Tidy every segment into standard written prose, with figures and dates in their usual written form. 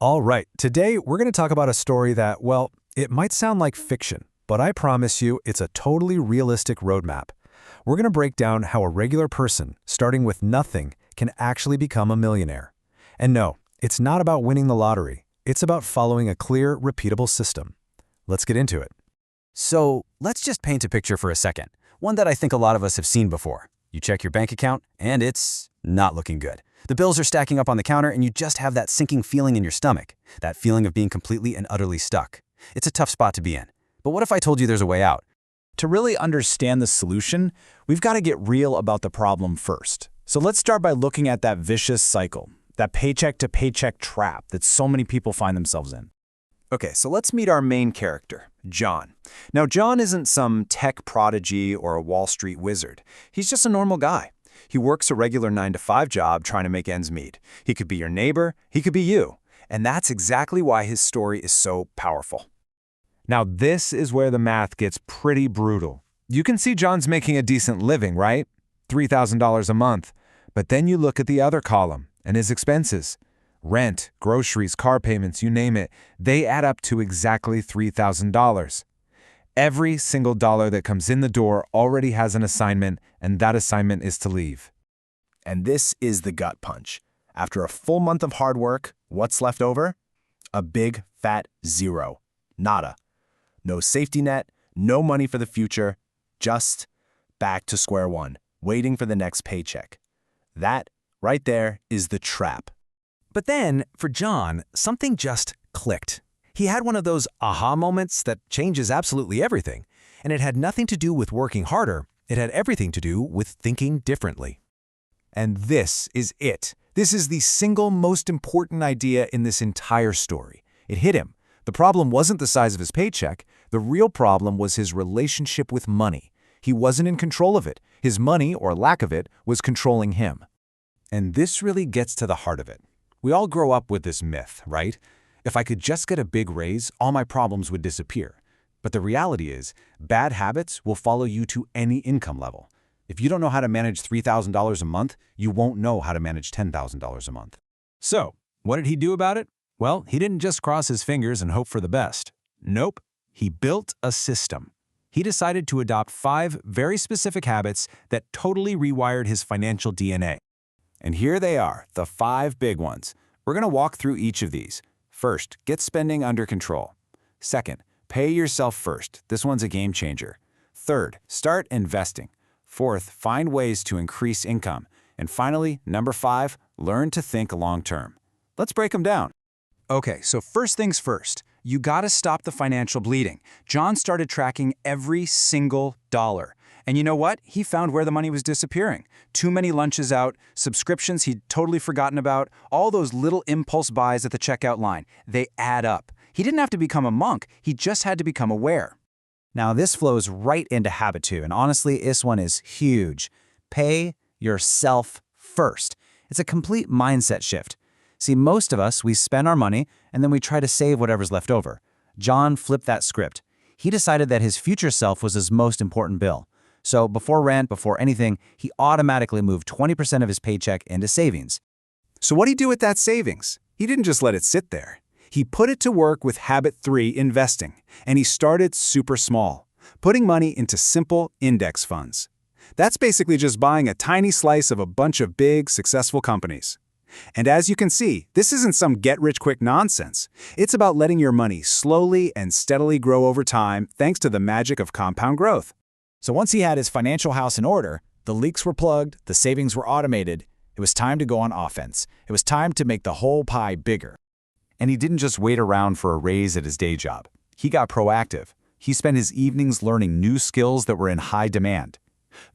All right, today we're going to talk about a story that, well, it might sound like fiction, but I promise you it's a totally realistic roadmap. We're going to break down how a regular person, starting with nothing, can actually become a millionaire. And no, it's not about winning the lottery. It's about following a clear, repeatable system. Let's get into it. So let's just paint a picture for a second, one that I think a lot of us have seen before. You check your bank account, and it's not looking good. The bills are stacking up on the counter, and you just have that sinking feeling in your stomach, that feeling of being completely and utterly stuck. It's a tough spot to be in. But what if I told you there's a way out? To really understand the solution, we've got to get real about the problem first. So let's start by looking at that vicious cycle, that paycheck-to-paycheck trap that so many people find themselves in. Okay, so let's meet our main character, John. Now, John isn't some tech prodigy or a Wall Street wizard. He's just a normal guy. He works a regular 9-to-5 job trying to make ends meet. He could be your neighbor, he could be you. And that's exactly why his story is so powerful. Now, this is where the math gets pretty brutal. You can see John's making a decent living, right? $3,000 a month. But then you look at the other column and his expenses. Rent, groceries, car payments, you name it, they add up to exactly $3,000. Every single dollar that comes in the door already has an assignment, and that assignment is to leave. And this is the gut punch. After a full month of hard work, what's left over? A big, fat zero. Nada. No safety net, no money for the future, just back to square one, waiting for the next paycheck. That, right there, is the trap. But then, for John, something just clicked. He had one of those aha moments that changes absolutely everything. And it had nothing to do with working harder. It had everything to do with thinking differently. And this is it. This is the single most important idea in this entire story. It hit him. The problem wasn't the size of his paycheck. The real problem was his relationship with money. He wasn't in control of it. His money, or lack of it, was controlling him. And this really gets to the heart of it. We all grow up with this myth, right? If I could just get a big raise, all my problems would disappear. But the reality is, bad habits will follow you to any income level. If you don't know how to manage $3,000 a month, you won't know how to manage $10,000 a month. So, what did he do about it? Well, he didn't just cross his fingers and hope for the best. Nope. He built a system. He decided to adopt 5 very specific habits that totally rewired his financial DNA. And here they are, the 5 big ones. We're going to walk through each of these. First, get spending under control. Second, pay yourself first. This one's a game changer. Third, start investing. Fourth, find ways to increase income. And finally, number 5, learn to think long-term. Let's break them down. Okay, so first things first. You gotta stop the financial bleeding. John started tracking every single dollar. And you know what? He found where the money was disappearing. Too many lunches out, subscriptions he'd totally forgotten about, all those little impulse buys at the checkout line. They add up. He didn't have to become a monk. He just had to become aware. Now, this flows right into habit 2, and honestly, this one is huge. Pay yourself first. It's a complete mindset shift. See, most of us, we spend our money, and then we try to save whatever's left over. John flipped that script. He decided that his future self was his most important bill. So before rent, before anything, he automatically moved 20% of his paycheck into savings. So what'd he do with that savings? He didn't just let it sit there. He put it to work with habit 3, investing. And he started super small, putting money into simple index funds. That's basically just buying a tiny slice of a bunch of big, successful companies. And as you can see, this isn't some get-rich-quick nonsense. It's about letting your money slowly and steadily grow over time thanks to the magic of compound growth. So once he had his financial house in order, the leaks were plugged, the savings were automated, it was time to go on offense. It was time to make the whole pie bigger. And he didn't just wait around for a raise at his day job. He got proactive. He spent his evenings learning new skills that were in high demand.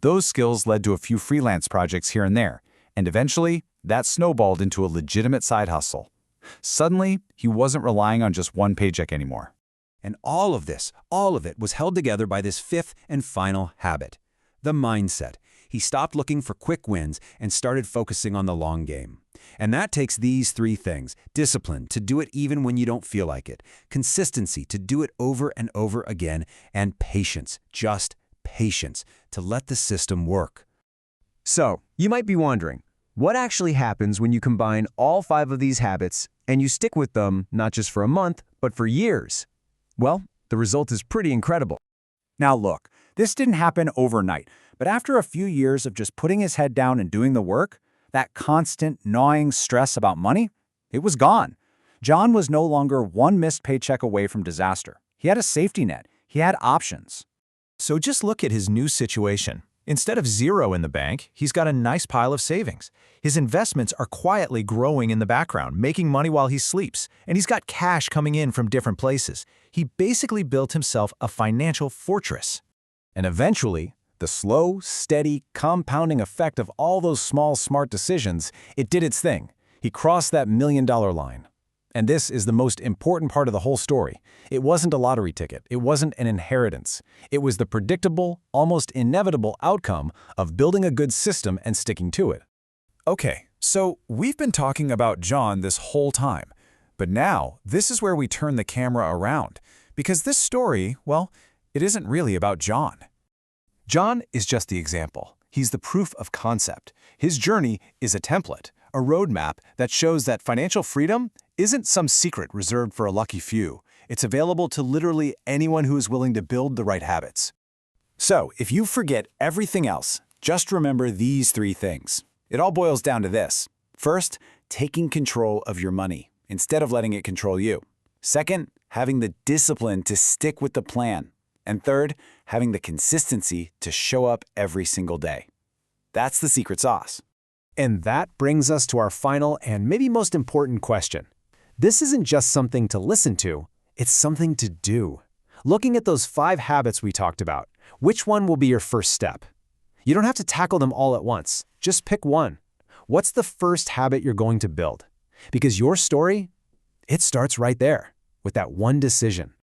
Those skills led to a few freelance projects here and there, and eventually, that snowballed into a legitimate side hustle. Suddenly, he wasn't relying on just one paycheck anymore. And all of it was held together by this 5th and final habit, the mindset. He stopped looking for quick wins and started focusing on the long game. And that takes these 3 things: discipline, to do it even when you don't feel like it; consistency, to do it over and over again; and patience, just patience, to let the system work. So, you might be wondering, what actually happens when you combine all 5 of these habits and you stick with them not just for a month, but for years. Well, the result is pretty incredible. Now look, this didn't happen overnight, but after a few years of just putting his head down and doing the work, that constant gnawing stress about money, it was gone. John was no longer one missed paycheck away from disaster. He had a safety net. He had options. So just look at his new situation. Instead of zero in the bank, he's got a nice pile of savings. His investments are quietly growing in the background, making money while he sleeps, and he's got cash coming in from different places. He basically built himself a financial fortress. And eventually, the slow, steady, compounding effect of all those small, smart decisions, it did its thing. He crossed that million-dollar line. And this is the most important part of the whole story. It wasn't a lottery ticket. It wasn't an inheritance. It was the predictable, almost inevitable outcome of building a good system and sticking to it. Okay, so we've been talking about John this whole time. But now, this is where we turn the camera around. Because this story, well, it isn't really about John. John is just the example. He's the proof of concept. His journey is a template, a roadmap that shows that financial freedom isn't some secret reserved for a lucky few. It's available to literally anyone who is willing to build the right habits. So, if you forget everything else, just remember these 3 things. It all boils down to this. First, taking control of your money instead of letting it control you. Second, having the discipline to stick with the plan. And third, having the consistency to show up every single day. That's the secret sauce. And that brings us to our final and maybe most important question. This isn't just something to listen to, it's something to do. Looking at those 5 habits we talked about, which one will be your first step? You don't have to tackle them all at once. Just pick one. What's the first habit you're going to build? Because your story, it starts right there with that one decision.